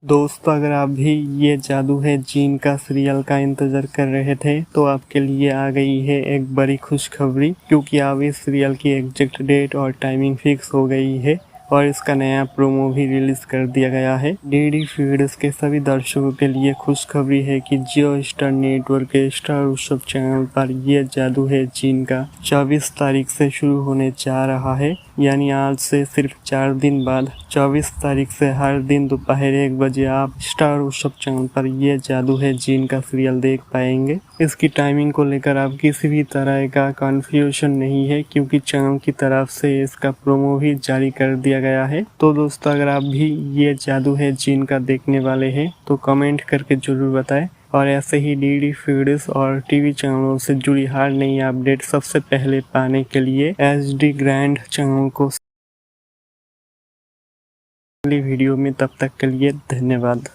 दोस्तों, अगर आप भी ये जादू है जीन का सीरियल का इंतजार कर रहे थे तो आपके लिए आ गई है एक बड़ी खुशखबरी, क्योंकि अब इस सीरियल की एग्जैक्ट डेट और टाइमिंग फिक्स हो गई है और इसका नया प्रोमो भी रिलीज कर दिया गया है। डीडी फीड्स के सभी दर्शकों के लिए खुशखबरी है कि जियो स्टार नेटवर्क के स्टार उत्सव चैनल पर ये जादू है जीन का 24 तारीख से शुरू होने जा रहा है। यानी आज से सिर्फ 4 दिन बाद 24 तारीख से हर दिन दोपहर 1 बजे आप स्टार उत्सव चैनल पर ये जादू है जीन का सीरियल देख पाएंगे। इसकी टाइमिंग को लेकर आप किसी भी तरह का कंफ्यूजन नहीं है, क्योंकि चैनल की तरफ से इसका प्रोमो भी जारी कर दिया गया है। तो दोस्तों, अगर आप भी ये जादू है जीन का देखने वाले हैं तो कमेंट करके जरूर बताएं, और ऐसे ही डीडी फीड्स और टीवी चैनलों से जुड़ी हर नई अपडेट सबसे पहले पाने के लिए एचडी ग्रैंड चैनल को अगली वीडियो में। तब तक के लिए धन्यवाद।